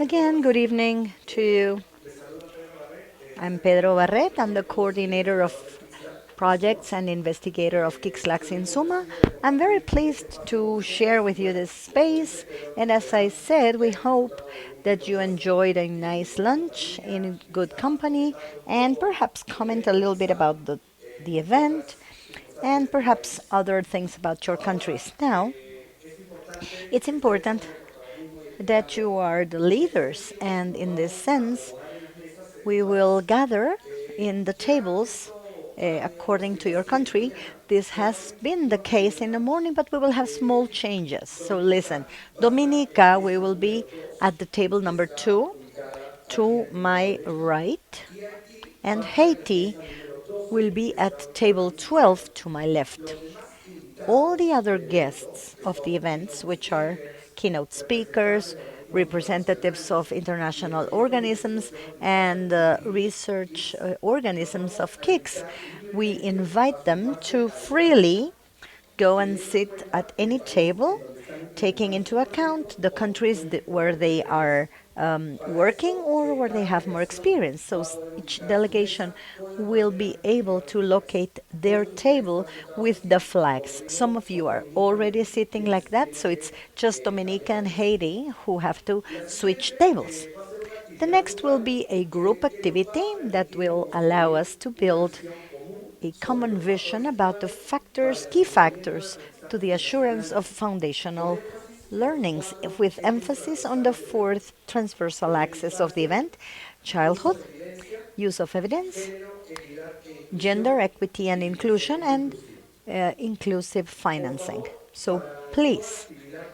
Again, good evening to you. I'm Pedro Barret. I'm the coordinator of projects and investigator of KIX LAC in Suma. I'm very pleased to share with you this space. And as I said, we hope that you enjoyed a nice lunch in good company and perhaps comment a little bit about the event and perhaps other things about your countries. Now, it's important that you are the leaders, and in this sense, we will gather in the tables according to your country. This has been the case in the morning, but we will have small changes. So listen, Dominica, we will be at the table number 2 to my right, and Haiti will be at table 12 to my left. All the other guests of the events, which are keynote speakers, representatives of international organisms, and research organisms of KIX, we invite them to freely go and sit at any table, taking into account the countries where they are working or where they have more experience. So each delegation will be able to locate their table with the flags. Some of you are already sitting like that, so it's just Dominica and Haiti who have to switch tables. The next will be a group activity that will allow us to build a common vision about the factors, key factors, to the assurance of foundational learnings, with emphasis on the fourth transversal axis of the event: childhood, use of evidence, gender equity and inclusion, and inclusive financing. So please,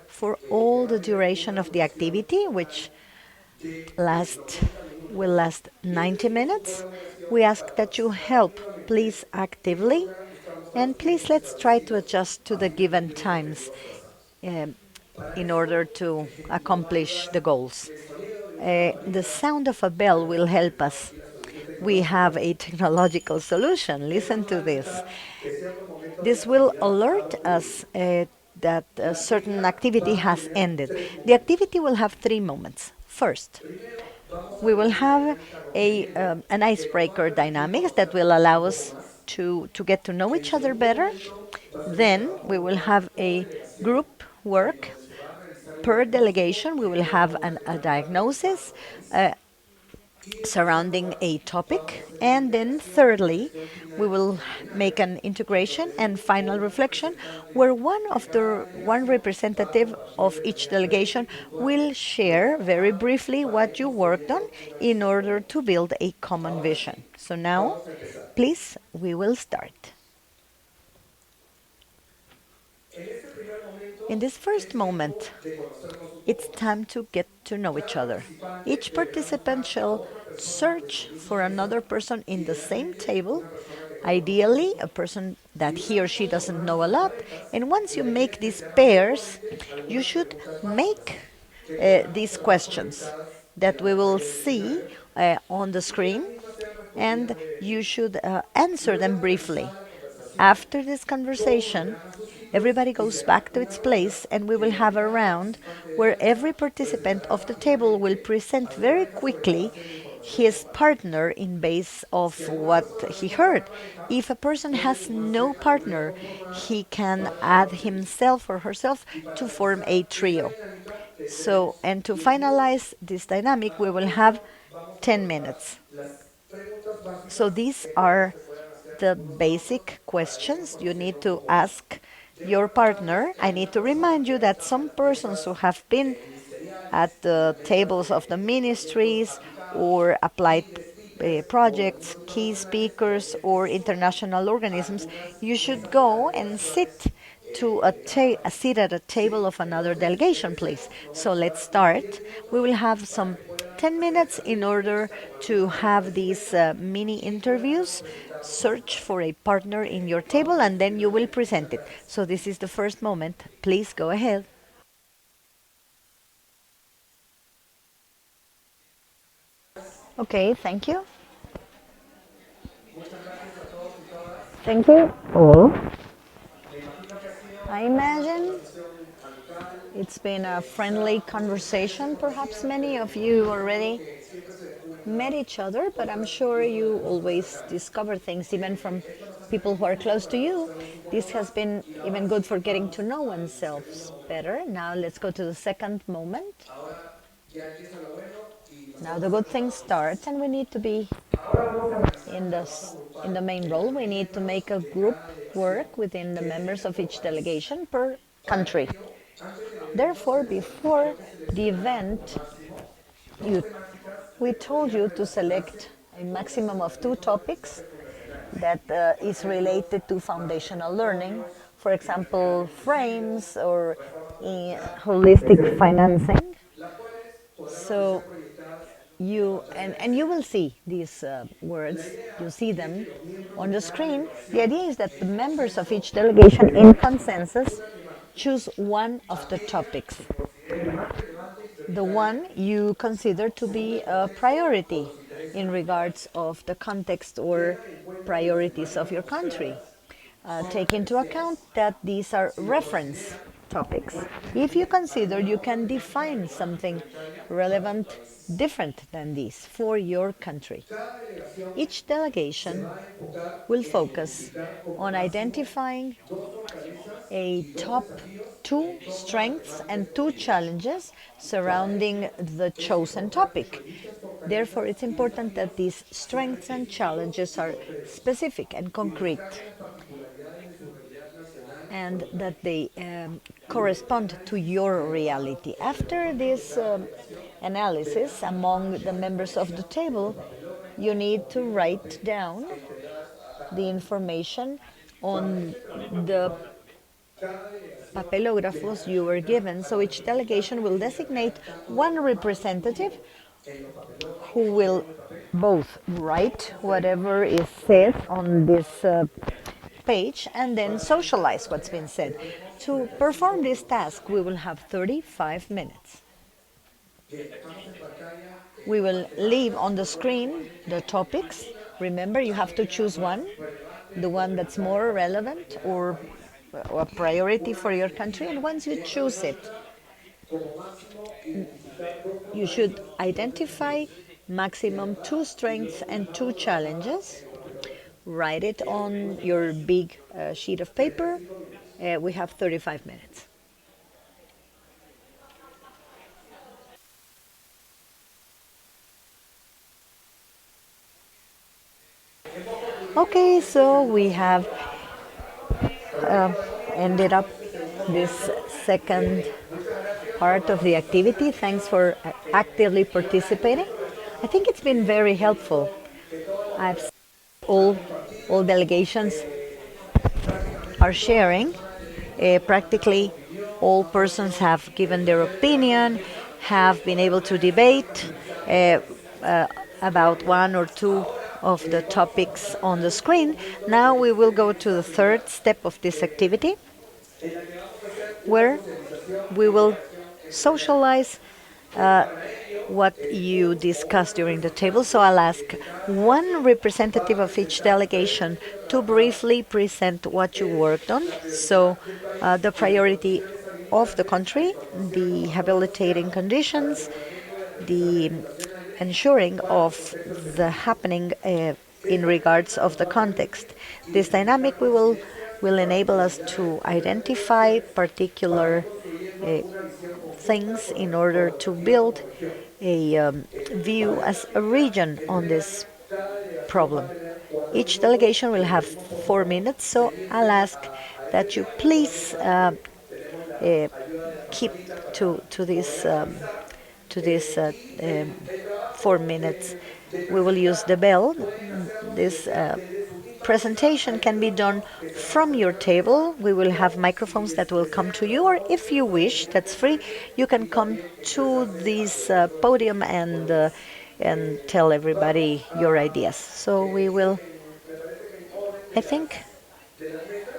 for all the duration of the activity, which last will last 90 minutes, we ask that you help, please, actively, and please let's try to adjust to the given times um, in order to accomplish the goals. The sound of a bell will help us. We have a technological solution. Listen to this. This will alert us that a certain activity has ended. The activity will have 3 moments. First, we will have an icebreaker dynamics that will allow us to get to know each other better. Then we will have a group work per delegation. We will have a diagnosis surrounding a topic. And then thirdly, we will make an integration and final reflection where one representative of each delegation will share very briefly what you worked on in order to build a common vision. So now, please, we will start. In this first moment, it's time to get to know each other. Each participant shall search for another person in the same table, ideally a person that he or she doesn't know a lot. And once you make these pairs, you should make these questions that we will see on the screen, and you should answer them briefly. After this conversation, everybody goes back to its place, and we will have a round where every participant of the table will present very quickly his partner in base of what he heard. If a person has no partner, he can add himself or herself to form a trio. So, and to finalize this dynamic, we will have 10 minutes. So these are the basic questions you need to ask your partner. I need to remind you that some persons who have been at the tables of the ministries or applied projects, key speakers, or international organisms, you should go and sit to a seat at a table of another delegation, please. So let's start. We will have some 10 minutes in order to have these mini interviews. Search for a partner in your table and then you will present it. So this is the first moment. Please go ahead. Okay, thank you. Thank you all. I imagine It's been a friendly conversation. Perhaps many of you already met each other, but I'm sure you always discover things even from people who are close to you. This has been even good for getting to know oneself better. Now let's go to the second moment. Now the good thing starts, and we need to be in the main role. We need to make a group work within the members of each delegation per country. Therefore, before the event, you, we told you to select a maximum of 2 topics that is related to foundational learning. For example, frames or holistic financing. So and you will see these words, you see them on the screen. The idea is that the members of each delegation in consensus choose one of the topics, the one you consider to be a priority in regards of the context or priorities of your country. Take into account that these are reference topics. If you consider you can define something relevant different than these for your country. Each delegation will focus on identifying a top 2 strengths and 2 challenges surrounding the chosen topic. Therefore, it's important that these strengths and challenges are specific and concrete and that they correspond to your reality. After this analysis among the members of the table, you need to write down the information on the papelógrafos you were given. So each delegation will designate one representative who will both write whatever is said on this page and then socialize what's been said. To perform this task, we will have 35 minutes. We will leave on the screen the topics. Remember, you have to choose one, the one that's more relevant or a priority for your country. And once you choose it, you should identify maximum 2 strengths and 2 challenges. Write it on your big sheet of paper. We have 35 minutes. Okay, so we have ended up this second part of the activity. Thanks for actively participating. I think it's been very helpful. I've seen all delegations are sharing. Practically all persons have given their opinion, have been able to debate about 1 or 2 of the topics on the screen. Now we will go to the third step of this activity, where we will socialize what you discussed during the table. So I'll ask one representative of each delegation to briefly present what you worked on. So the priority of the country, the habilitating conditions, the ensuring of the happening in regards of the context. This dynamic will enable us to identify particular things in order to build a view as a region on this problem. Each delegation will have 4 minutes, so I'll ask that you please keep to this 4 minutes. We will use the bell. This presentation can be done from your table. We will have microphones that will come to you, or if you wish, that's free, you can come to this podium and tell everybody your ideas. So I think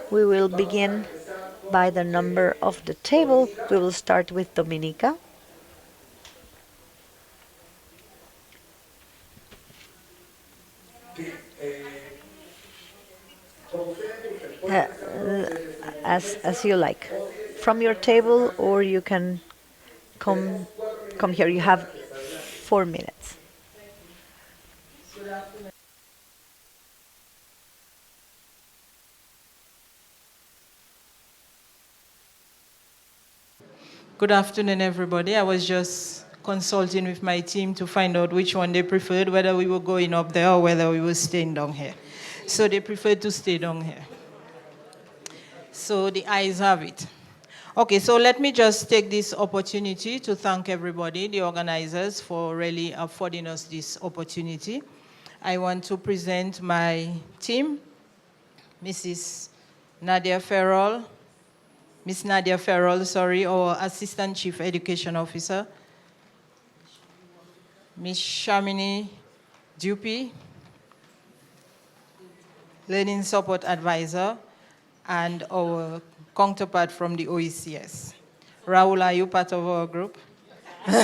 we will begin by the number of the table. We will start with Dominica. As you like. from your table, or you can come here. You have 4 minutes. Good afternoon, everybody. I was just consulting with my team to find out which one they preferred, whether we were going up there or whether we were staying down here. So they preferred to stay down here. So the ayes have it. Okay, so let me just take this opportunity to thank everybody, the organizers, for really affording us this opportunity. I want to present my team, Mrs. Nadia Farrell, Miss Nadia Farrell, our Assistant Chief Education Officer, Miss Shamini Dupi, Learning Support Advisor, and our counterpart from the OECS. Raul, are you part of our group? And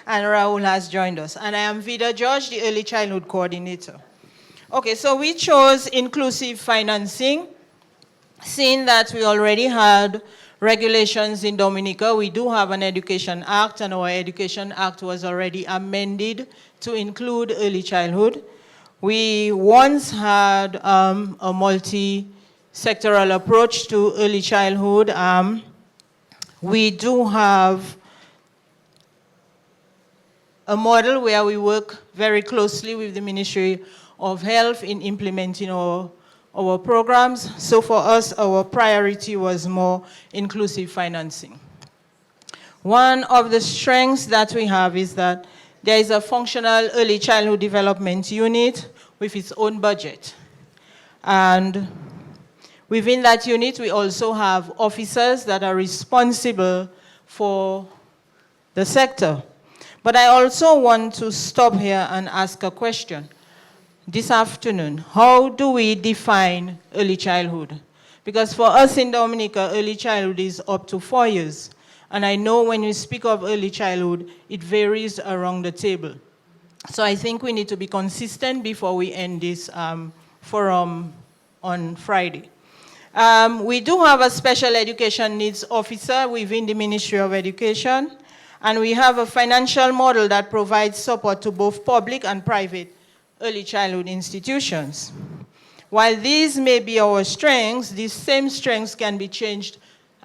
Raul has joined us. And I am Vida George, the Early Childhood Coordinator. Okay, so we chose inclusive financing. Seeing that we already had regulations in Dominica, we do have an Education Act, and our Education Act was already amended to include early childhood. We once had a multi-sectoral approach to early childhood. We do have a model where we work very closely with the Ministry of Health in implementing our programs. So for us, our priority was more inclusive financing. One of the strengths that we have is that there is a functional early childhood development unit with its own budget. And within that unit, we also have officers that are responsible for the sector. But I also want to stop here and ask a question. This afternoon, how do we define early childhood? Because for us in Dominica, early childhood is up to 4 years. And I know when we speak of early childhood, it varies around the table. So I think we need to be consistent before we end this forum on Friday. We do have a special education needs officer within the Ministry of Education, and we have a financial model that provides support to both public and private early childhood institutions. While these may be our strengths, these same strengths can be changed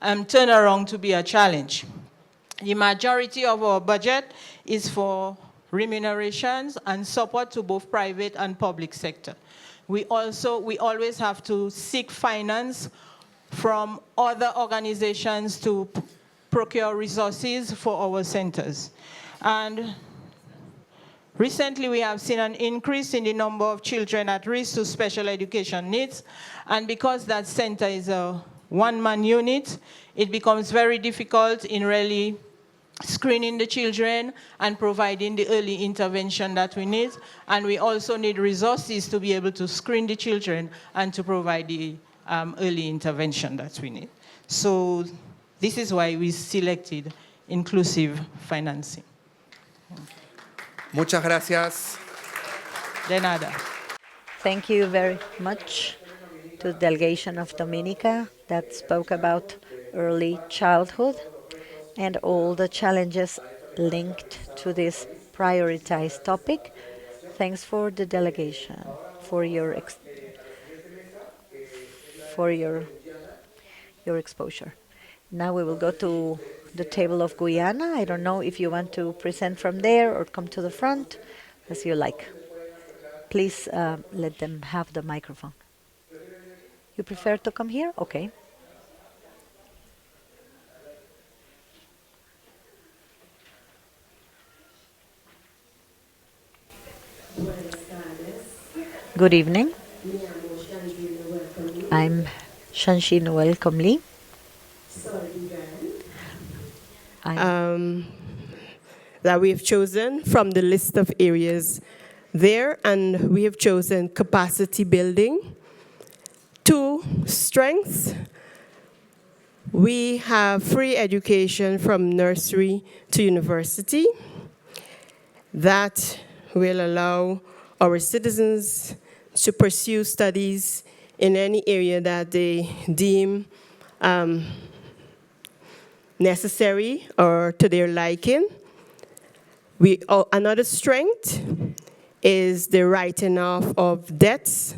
and turned around to be a challenge. The majority of our budget is for remunerations and support to both private and public sector. We always have to seek finance from other organizations to procure resources for our centers. And recently, we have seen an increase in the number of children at risk to special education needs, and because that center is a one-man unit, it becomes very difficult in really screening the children and providing the early intervention that we need, and we also need resources to be able to screen the children and to provide the early intervention that we need. So this is why we selected inclusive financing. Muchas gracias. De nada. Thank you very much to the delegation of Dominica that spoke about early childhood and all the challenges linked to this prioritized topic. Thanks for the delegation, for your exposure. Now we will go to the table of Guyana. I don't know if you want to present from there or come to the front, as you like. Please let them have the microphone. You prefer to come here? Okay. Good evening. I'm Shanshi Noel Komli. That we have chosen from the list of areas there, and we have chosen capacity building. 2 strengths. We have free education from nursery to university. That will allow our citizens to pursue studies in any area that they deem necessary or to their liking. Another strength is the writing off of debts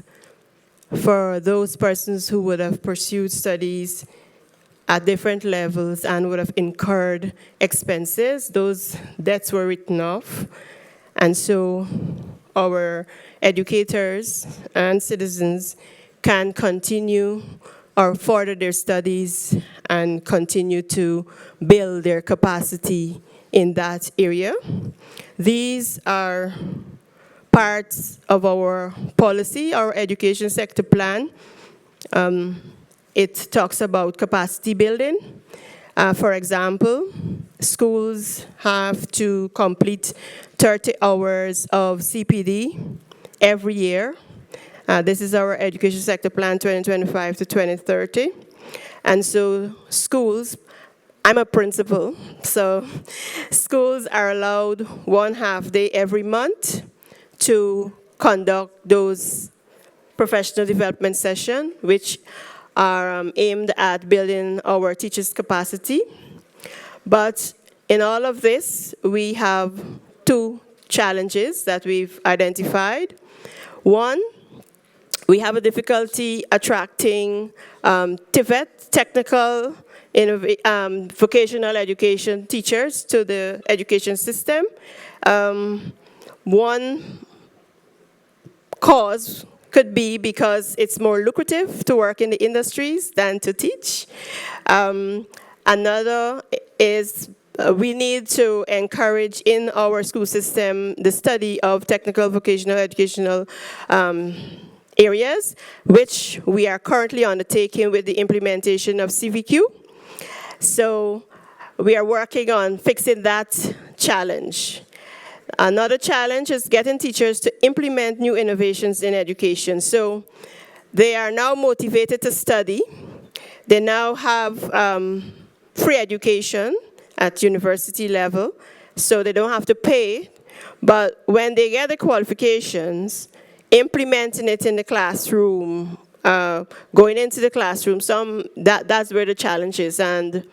for those persons who would have pursued studies at different levels and would have incurred expenses. Those debts were written off. And so our educators and citizens can continue or further their studies and continue to build their capacity in that area. These are parts of our policy, our education sector plan. It talks about capacity building. For example, schools have to complete 30 hours of CPD every year. This is our education sector plan 2025 to 2030. And so schools, I'm a principal, so schools are allowed 1/2 day every month to conduct those professional development sessions, which are aimed at building our teachers' capacity. But in all of this, we have 2 challenges that we've identified. One, we have a difficulty attracting TVET, technical, vocational education teachers to the education system. One cause could be because it's more lucrative to work in the industries than to teach. Another is we need to encourage in our school system the study of technical vocational educational areas, which we are currently undertaking with the implementation of CVQ. So we are working on fixing that challenge. Another challenge is getting teachers to implement new innovations in education. So they are now motivated to study. They now have free education at university level, so they don't have to pay. But when they get the qualifications, implementing it in the classroom, going into the classroom, that's where the challenge is. And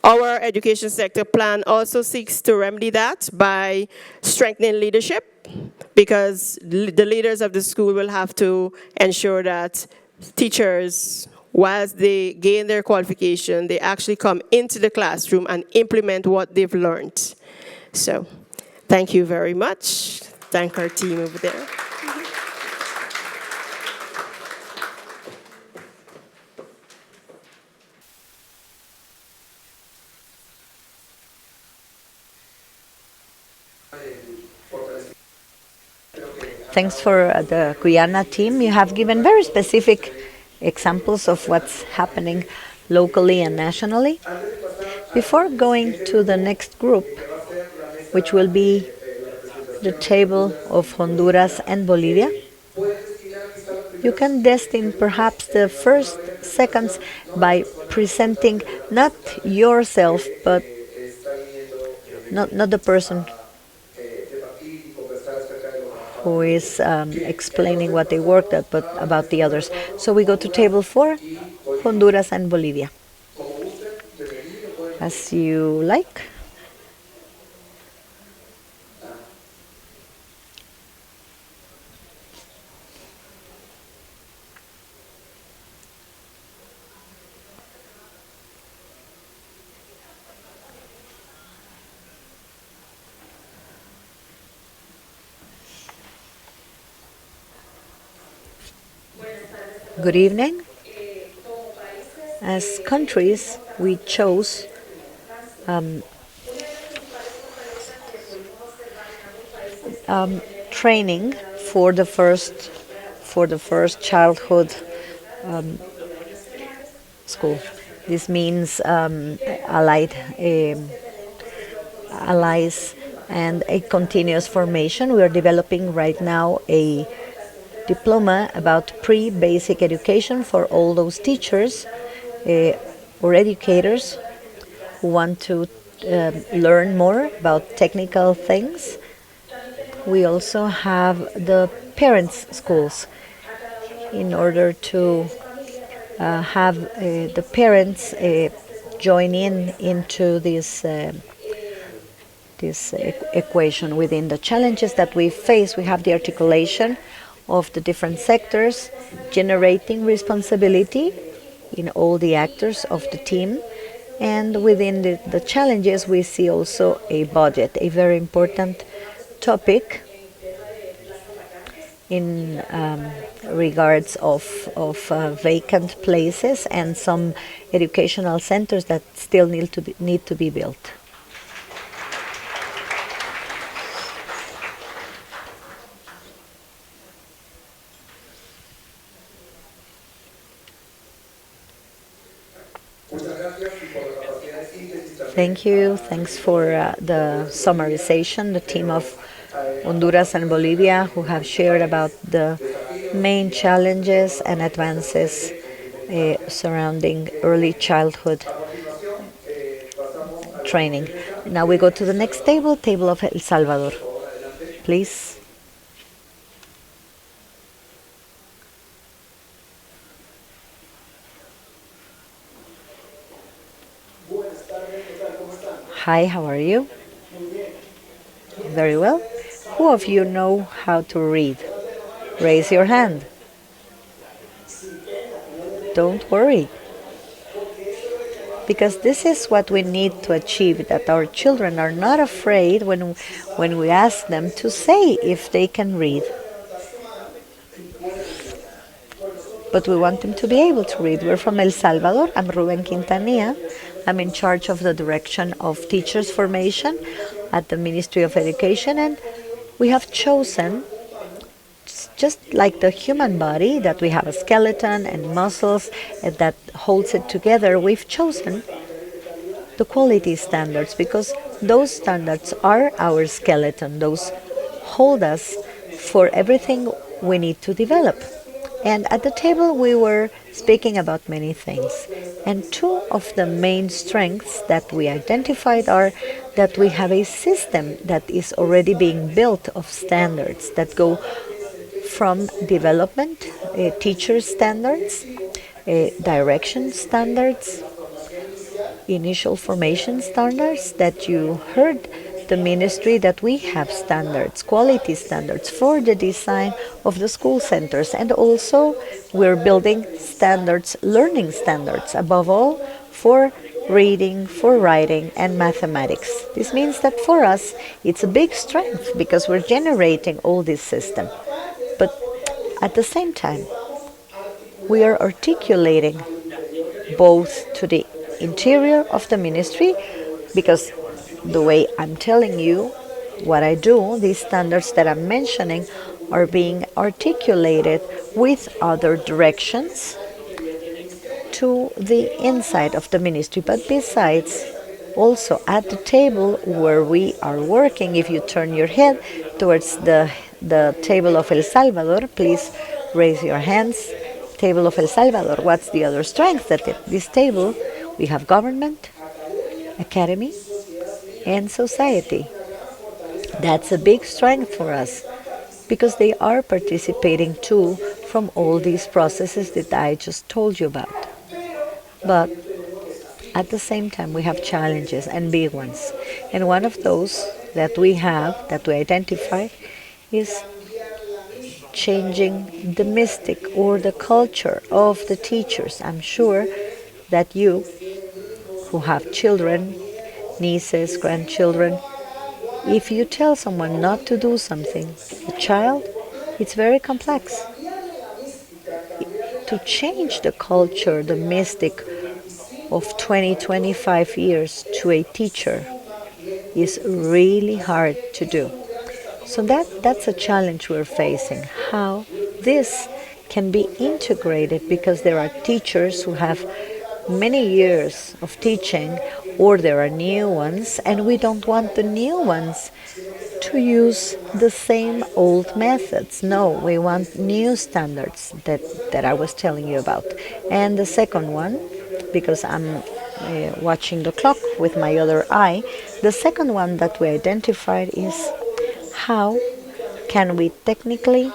our education sector plan also seeks to remedy that by strengthening leadership, because the leaders of the school will have to ensure that teachers, whilst they gain their qualification, they actually come into the classroom and implement what they've learned. So thank you very much. Thank our team over there. Thanks for the Guyana team. You have given very specific examples of what's happening locally and nationally. Before going to the next group, which will be the table of Honduras and Bolivia, you can destine perhaps the first seconds by presenting not yourself, but not the person who is explaining what they worked at, but about the others. So we go to table 4, Honduras and Bolivia. As you like. Good evening. As countries, we chose training for the first childhood school. This means allies and a continuous formation. We are developing right now a diploma about pre-basic education for all those teachers or educators who want to learn more about technical things. We also have the parents' schools in order to have the parents join into this equation. Within the challenges that we face, we have the articulation of the different sectors, generating responsibility in all the actors of the team. And within the challenges, we see also a budget, a very important topic in regards of vacant places and some educational centers that still need to be built. Thank you. Thanks for the summarization, the team of Honduras and Bolivia who have shared about the main challenges and advances surrounding early childhood training. Now we go to the next table, table of El Salvador. Please. Hi, how are you? Very well. Who of you know how to read? Raise your hand. Don't worry. Because this is what we need to achieve, that our children are not afraid when we ask them to say if they can read. But we want them to be able to read. We're from El Salvador. I'm Ruben Quintanilla. I'm in charge of the direction of teachers formation at the Ministry of Education, and we have chosen, just like the human body, that we have a skeleton and muscles and that holds it together, we've chosen the quality standards because those standards are our skeleton. Those hold us for everything we need to develop. And at the table, we were speaking about many things. And two of the main strengths that we identified are that we have a system that is already being built of standards that go from development, teacher standards, direction standards, initial formation standards that you heard the ministry that we have standards, quality standards for the design of the school centers. And also we're building standards, learning standards, above all for reading, for writing, and mathematics. This means that for us it's a big strength because we're generating all this system. But at the same time, we are articulating both to the interior of the ministry, because the way I'm telling you what I do, these standards that I'm mentioning are being articulated with other directions to the inside of the ministry. But besides, also at the table where we are working, if you turn your head towards the table of El Salvador, please raise your hands. Table of El Salvador, what's the other strength that this table? We have government, academy, and society. That's a big strength for us because they are participating too from all these processes that I just told you about. But at the same time, we have challenges and big ones. And one of those that we have, that we identify, is changing the mystic or the culture of the teachers. I'm sure that you who have children, nieces, grandchildren, if you tell someone not to do something, a child, it's very complex. To change the culture, the mystic of 20, 25 years to a teacher is really hard to do. So that's a challenge we're facing, how this can be integrated, because there are teachers who have many years of teaching, or there are new ones, and we don't want the new ones to use the same old methods. No, we want new standards that I was telling you about. And the second one, because I'm watching the clock with my other eye, the second one that we identified is how can we technically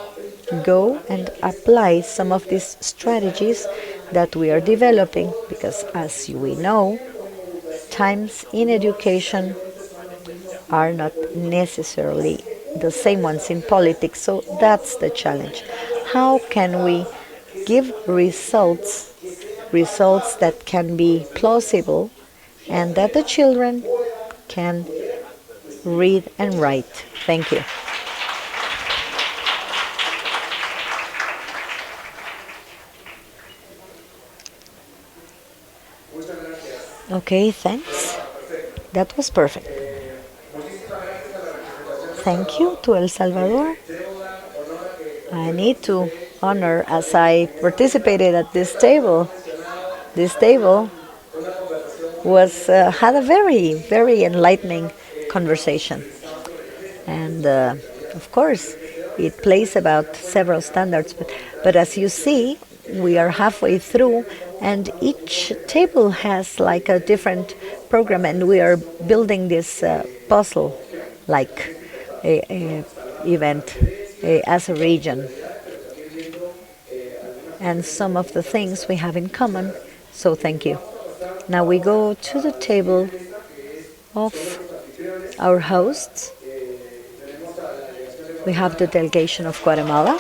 go and apply some of these strategies that we are developing, because as we know, times in education are not necessarily the same ones in politics. So that's the challenge. How can we give results that can be plausible and that the children can read and write? Thank you. Okay, thanks. That was perfect. Thank you to El Salvador. I need to honor as I participated at this table. This table was had a very enlightening conversation, and of course, it plays about several standards. But as you see, we are halfway through, and each table has like a different program, and we are building this puzzle, like a event as a region, and some of the things we have in common. So thank you. Now we go to the table of our hosts. We have the delegation of Guatemala.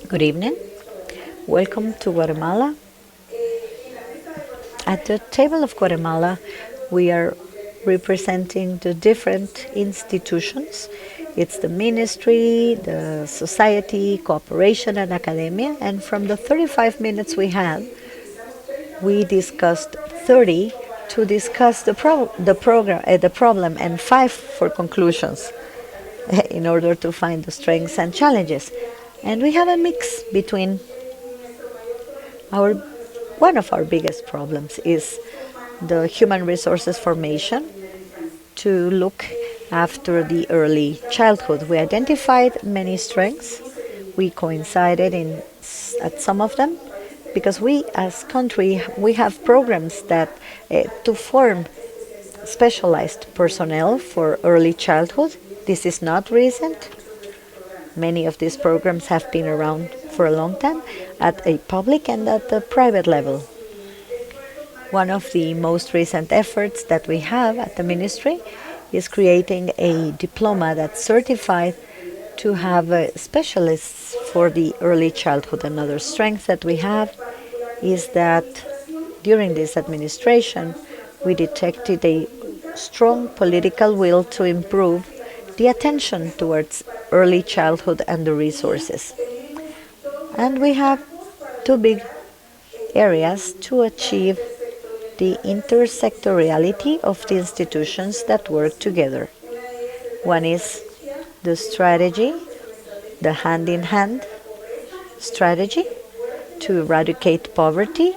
Good evening. Welcome to Guatemala. At the table of Guatemala, we are representing the different institutions. It's the ministry, the society, cooperation, and academia. And from the 35 minutes we had, we discussed 30 to discuss the problem, and 5 for conclusions in order to find the strengths and challenges. And we have a mix between one of our biggest problems is the human resources formation to look after the early childhood. We identified many strengths. We coincided at some of them because we as country we have programs that to form specialized personnel for early childhood. This is not recent. Many of these programs have been around for a long time at a public and at the private level. One of the most recent efforts that we have at the ministry is creating a diploma that's certified to have specialists for the early childhood. Another strength that we have is that during this administration we detected a strong political will to improve the attention towards early childhood and the resources. And we have 2 big areas to achieve the intersectoriality of the institutions that work together. One is the strategy, the hand-in-hand strategy to eradicate poverty,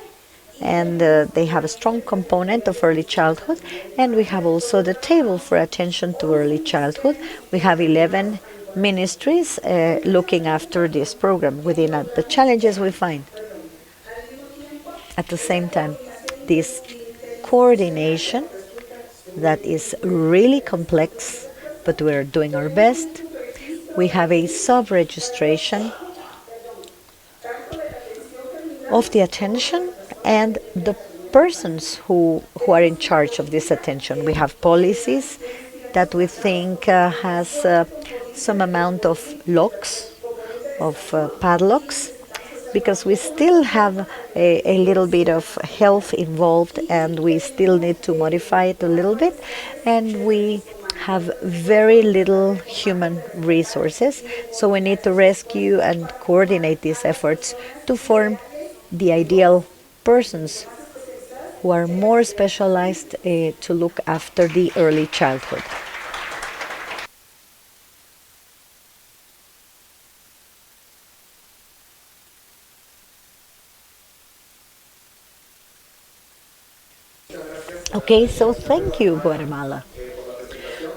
and they have a strong component of early childhood. And we have also the table for attention to early childhood. We have 11 ministries looking after this program within the challenges we find. At the same time, this coordination that is really complex, but we're doing our best. We have a sub-registration of the attention and the persons who are in charge of this attention. We have policies that we think has some amount of locks, of padlocks, because we still have a little bit of health involved and we still need to modify it a little bit, and we have very little human resources, so we need to rescue and coordinate these efforts to form the ideal persons who are more specialized to look after the early childhood. Okay, so thank you, Guatemala,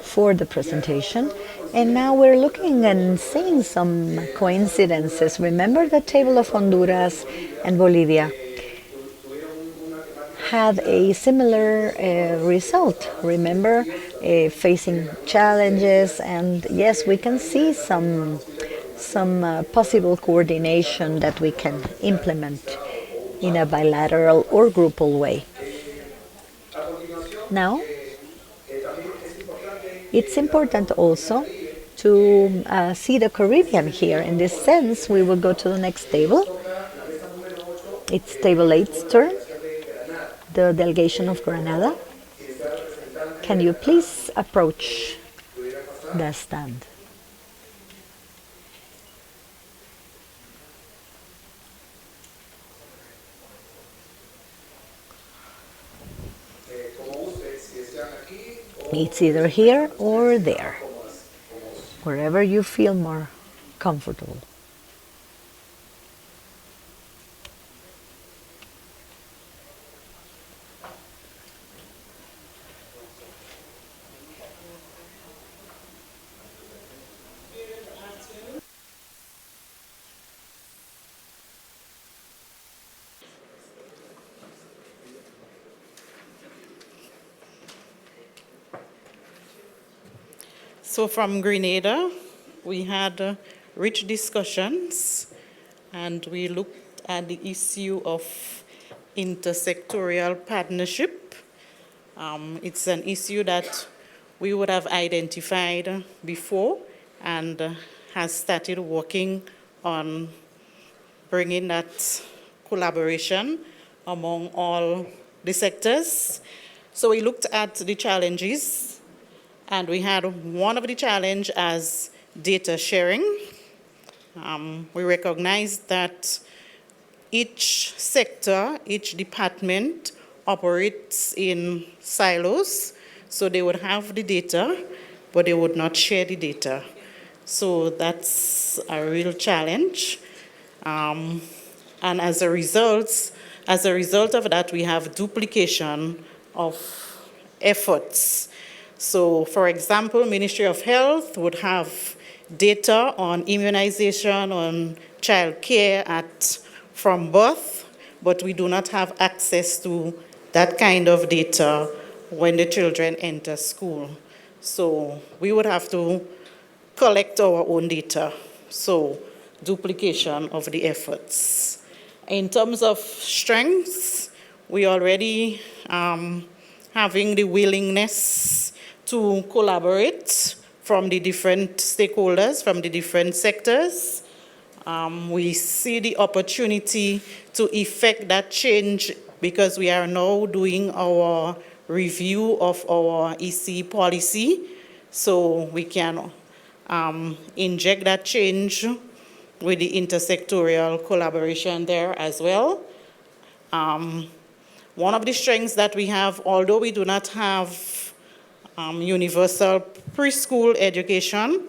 for the presentation. And now we're looking and seeing some coincidences. Remember the table of Honduras and Bolivia had a similar result. Remember, facing challenges, and yes, we can see some possible coordination that we can implement in a bilateral or groupal way. Now, it's important also to see the Caribbean here. In this sense, we will go to the next table. It's table 8's turn, the delegation of Granada. Can you please approach the stand? It's either here or there, wherever you feel more comfortable. So from Grenada, we had rich discussions, and we looked at the issue of intersectorial partnership. It's an issue that we would have identified before and has started working on bringing that collaboration among all the sectors. So we looked at the challenges, and we had one of the challenge as data sharing. We recognized that each sector, each department operates in silos, so they would have the data, but they would not share the data. So that's a real challenge. And as a result of that, we have duplication of efforts. So, for example, Ministry of Health would have data on immunization, on child care from birth, but we do not have access to that kind of data when the children enter school. So we would have to collect our own data. So duplication of the efforts. In terms of strengths, we already having the willingness to collaborate from the different stakeholders, from the different sectors. We see the opportunity to effect that change because we are now doing our review of our EC policy, so we can inject that change with the intersectorial collaboration there as well. One of the strengths that we have, although we do not have universal preschool education,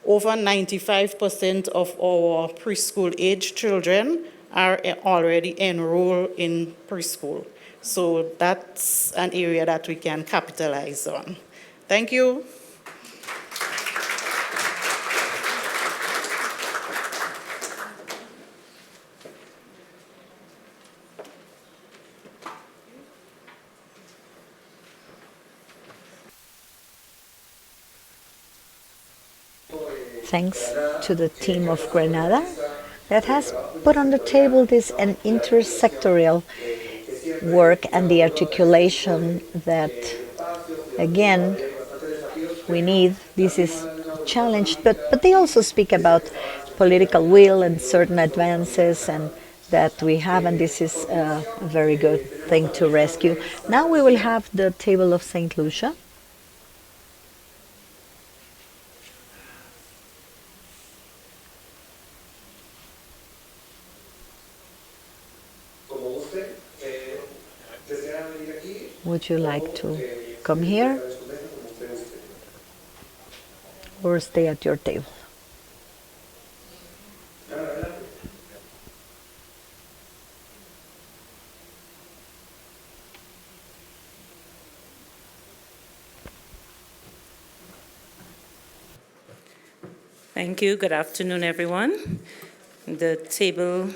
over 95% of our preschool age children are already enrolled in preschool. So that's an area that we can capitalize on. Thank you. Thanks to the team of Grenada that has put on the table this an intersectorial work and the articulation that, again, we need. This is challenged, but they also speak about political will and certain advances and that we have, and this is a very good thing to rescue. Now we will have the table of St. Lucia. Would you like to come here or stay at your table? Thank you. Good afternoon, everyone. The table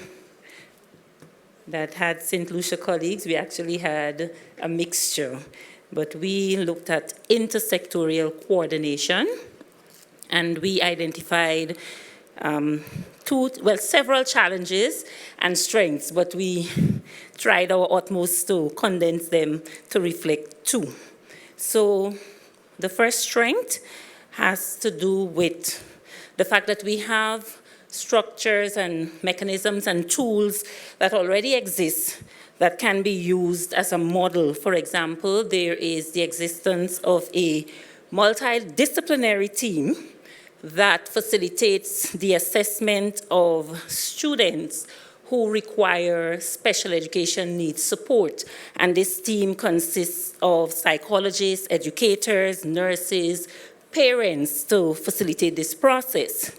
that had St. Lucia colleagues, we actually had a mixture, but we looked at intersectorial coordination, and we identified several challenges and strengths, but we tried our utmost to condense them to reflect two. So the first strength has to do with the fact that we have structures and mechanisms and tools that already exist that can be used as a model. For example, there is the existence of a multidisciplinary team that facilitates the assessment of students who require special education needs support. And this team consists of psychologists, educators, nurses, parents to facilitate this process.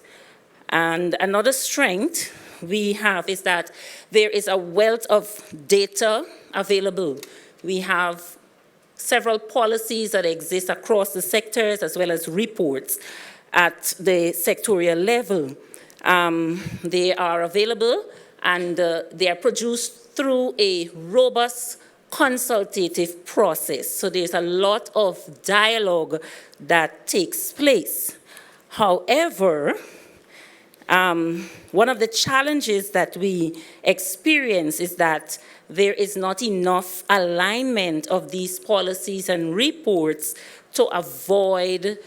And another strength we have is that there is a wealth of data available. We have several policies that exist across the sectors as well as reports at the sectorial level. They are available and they are produced through a robust consultative process. So there's a lot of dialogue that takes place. However, one of the challenges that we experience is that there is not enough alignment of these policies and reports to avoid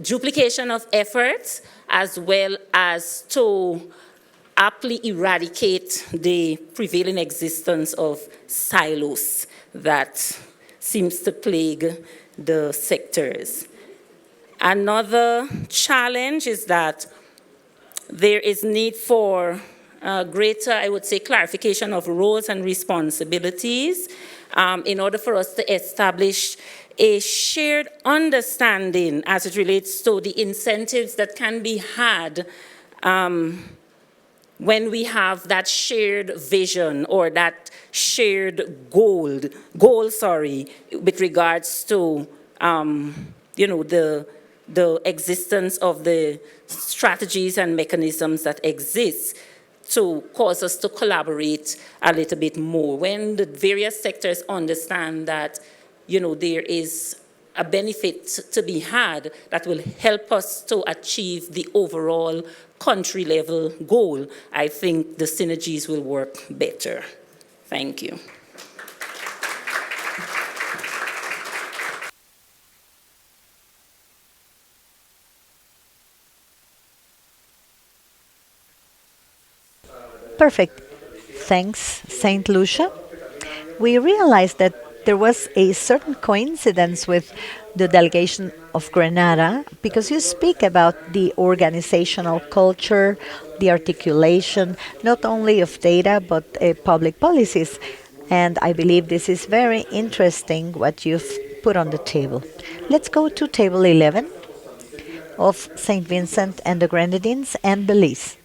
duplication of efforts, as well as to aptly eradicate the prevailing existence of silos that seems to plague the sectors. Another challenge is that there is need for greater, I would say, clarification of roles and responsibilities in order for us to establish a shared understanding as it relates to the incentives that can be had when we have that shared vision or that shared goal, with regards to the existence of the strategies and mechanisms that exist to cause us to collaborate a little bit more. When the various sectors understand that, there is a benefit to be had that will help us to achieve the overall country level goal, I think the synergies will work better. Thank you. Perfect. Thanks, St. Lucia. We realized that there was a certain coincidence with the delegation of Grenada because you speak about the organizational culture, the articulation, not only of data, but public policies. And I believe this is very interesting what you've put on the table. Let's go to table 11 of St. Vincent and the Grenadines and Belize.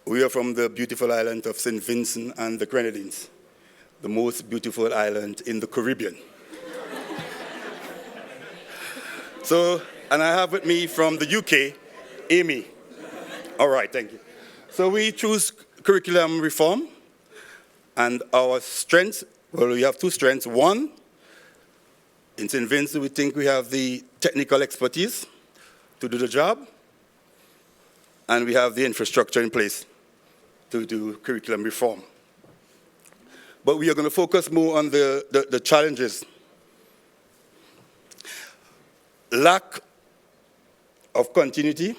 We are from the beautiful island of St. Vincent and the Grenadines, the most beautiful island in the Caribbean. And I have with me from the UK, Amy. All right, thank you. So we choose curriculum reform, and our strengths, well, we have two strengths. One, in St. Vincent, we think we have the technical expertise to do the job, and we have the infrastructure in place to do curriculum reform. But we are going to focus more on the challenges. Lack of continuity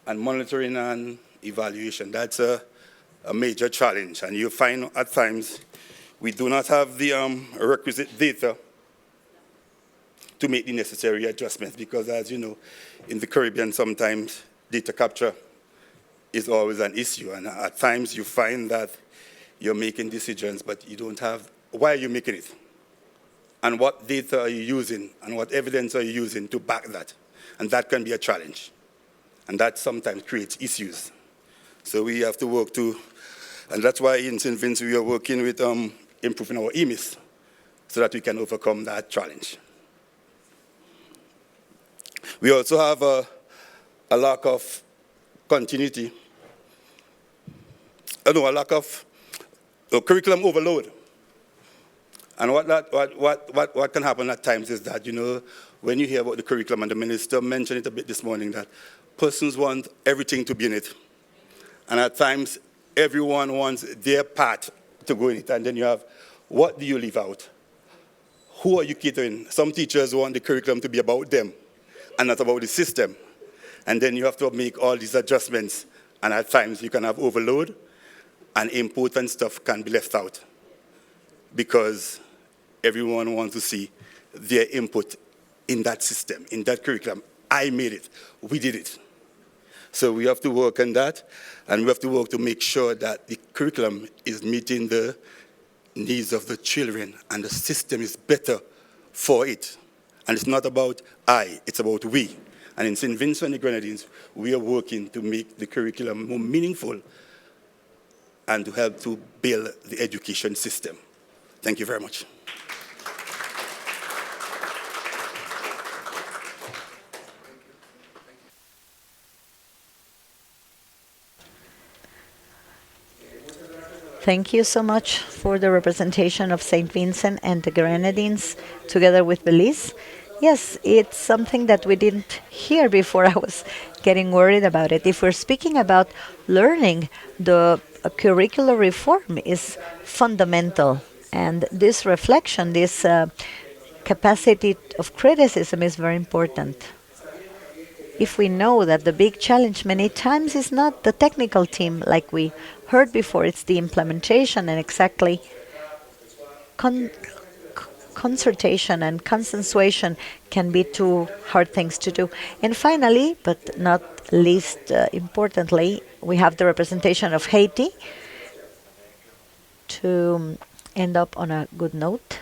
and monitoring and evaluation. That's a major challenge. And you find at times we do not have the requisite data to make the necessary adjustments because, as you know, in the Caribbean sometimes data capture is always an issue. And at times you find that you're making decisions, but you don't have, why are you making it? And what data are you using? And what evidence are you using to back that? And that can be a challenge. And that sometimes creates issues. So we have to work to, and that's why in St. Vincent we are working with improving our EMIS so that we can overcome that challenge. We also have a lack of continuity, a lack of curriculum overload. And what can happen at times is that, you know, when you hear about the curriculum, and the minister mentioned it a bit this morning, that persons want everything to be in it. And at times, everyone wants their part to go in it. And then you have, what do you leave out? Who are you catering? Some teachers want the curriculum to be about them and not about the system. And then you have to make all these adjustments. And at times, you can have overload, and important stuff can be left out because everyone wants to see their input in that system, in that curriculum. I made it. We did it. So we have to work on that, and we have to work to make sure that the curriculum is meeting the needs of the children, and the system is better for it. And it's not about I, it's about we. And in St. Vincent and the Grenadines, we are working to make the curriculum more meaningful and to help to build the education system. Thank you very much. Thank you so much for the representation of St. Vincent and the Grenadines together with Belize. Yes, it's something that we didn't hear before. I was getting worried about it. If we're speaking about learning, the curricular reform is fundamental. And this reflection, this capacity of criticism is very important. If we know that the big challenge many times is not the technical team like we heard before, it's the implementation and exactly concertation and consensuation can be two hard things to do. And finally, but not least importantly, we have the representation of Haiti to end up on a good note.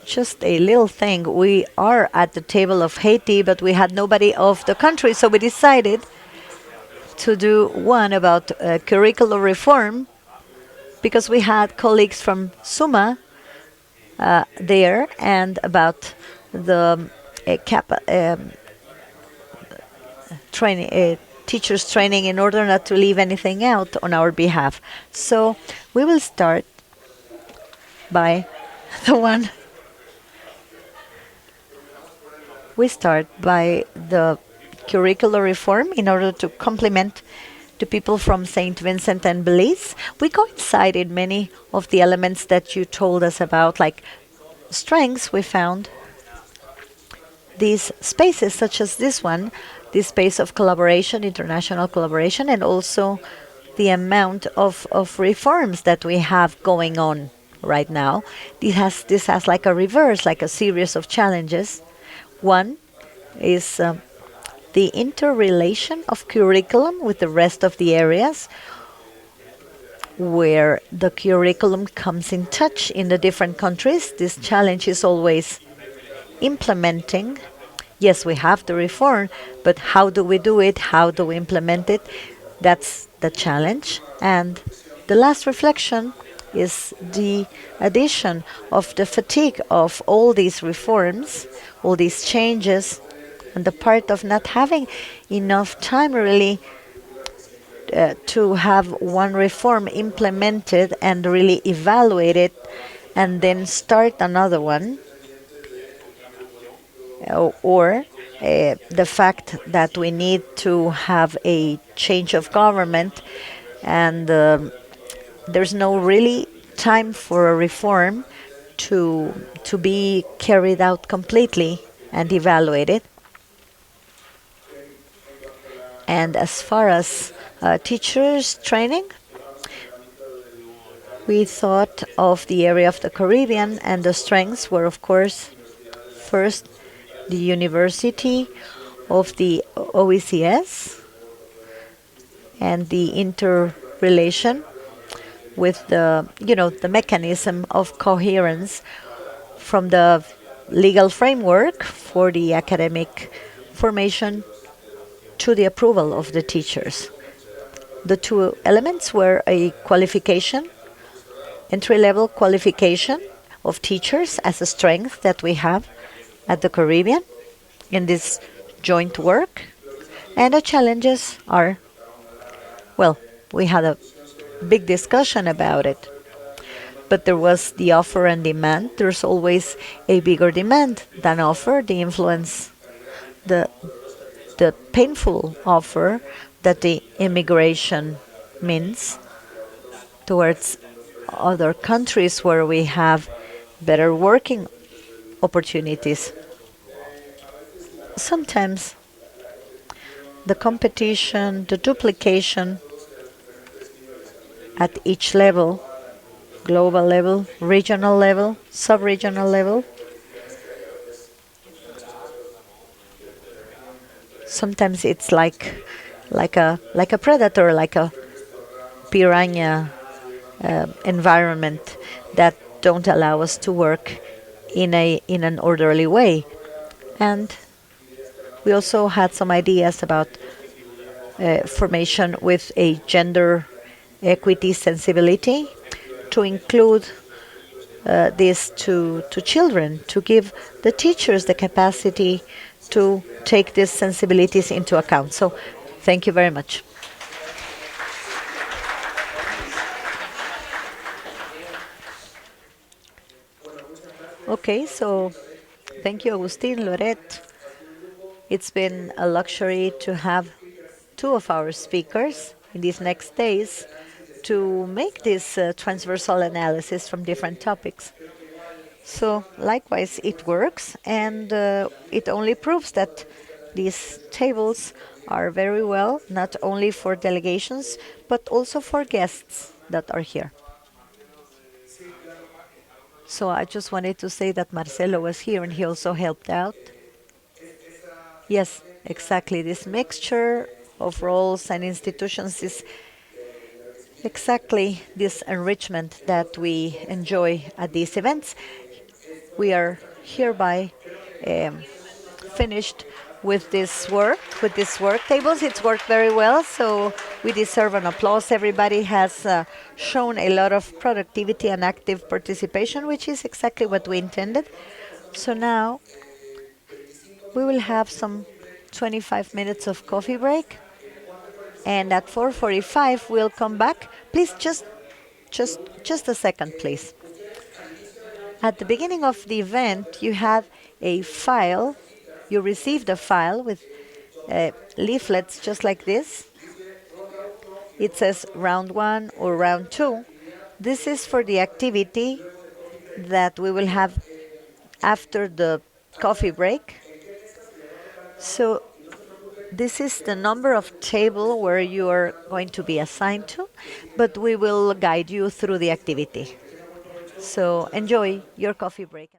Just a little thing. We are at the table of Haiti, but we had nobody of the country, so we decided to do one about curricular reform because we had colleagues from SUMA there and about the teachers training in order not to leave anything out on our behalf. So we will start by the one. We start by the curricular reform in order to complement the people from St. Vincent and Belize. We coincided many of the elements that you told us about, like strengths. We found these spaces such as this one, this space of collaboration, international collaboration, and also the amount of reforms that we have going on right now. This has like a reverse, like a series of challenges. One is the interrelation of curriculum with the rest of the areas, where the curriculum comes in touch in the different countries. This challenge is always implementing. Yes, we have the reform, but how do we do it? How do we implement it? That's the challenge. And the last reflection is the addition of the fatigue of all these reforms, all these changes, and the part of not having enough time really to have one reform implemented and really evaluate it and then start another one. or the fact that we need to have a change of government, and there's no really time for a reform to be carried out completely and evaluated. And as far as teachers training, we thought of the area of the Caribbean, and the strengths were, of course, first, the University of the OECS and the interrelation with the mechanism of coherence from the legal framework for the academic formation to the approval of the teachers. The two elements were a qualification, entry-level qualification of teachers as a strength that we have at the Caribbean in this joint work. And the challenges are, well, we had a big discussion about it, but there was the offer and demand. There's always a bigger demand than offer. The influence, the painful offer that the immigration means towards other countries where we have better working opportunities. Sometimes the competition, the duplication at each level, global level, regional level, sub-regional level, sometimes it's like a predator, like a piranha environment that don't allow us to work in an orderly way. And we also had some ideas about formation with a gender equity sensibility to include this to children, to give the teachers the capacity to take these sensibilities into account. So thank you very much. Okay, so thank you, Agustin, Lorette. It's been a luxury to have two of our speakers in these next days to make this transversal analysis from different topics. So likewise, it works, and it only proves that these tables are very well, not only for delegations, but also for guests that are here. So I just wanted to say that Marcelo was here and he also helped out. Yes, exactly. This mixture of roles and institutions is exactly this enrichment that we enjoy at these events. We are hereby finished with this work tables. It's worked very well, so we deserve an applause. Everybody has shown a lot of productivity and active participation, which is exactly what we intended. So now we will have some 25 minutes of coffee break, and at 4:45 we'll come back. Please just a second, please. At the beginning of the event, you have a file. You received a file with leaflets just like this. It says round 1 or round 2. This is for the activity that we will have after the coffee break. So this is the number of table where you are going to be assigned to, but we will guide you through the activity. So enjoy your coffee break.